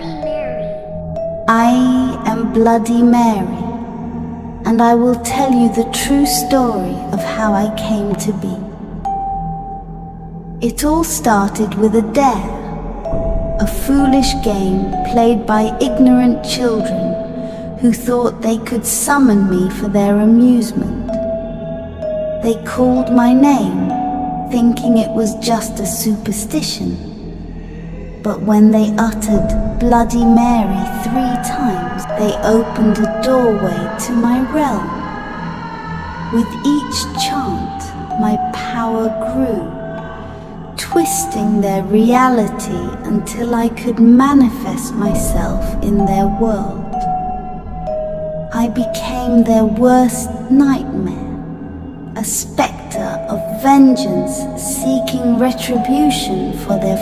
Bloody Mary. I am Bloody Mary, and I will tell you the true story of how I came to be. It all started with a dare, a foolish game played by ignorant children who thought they could summon me for their amusement. They called my name, thinking it was just a superstition. But when they uttered Bloody Mary 3 times, they opened a doorway to my realm. With each chant, my power grew, twisting their reality until I could manifest myself in their world. I became their worst nightmare, a spectre of vengeance seeking retribution for their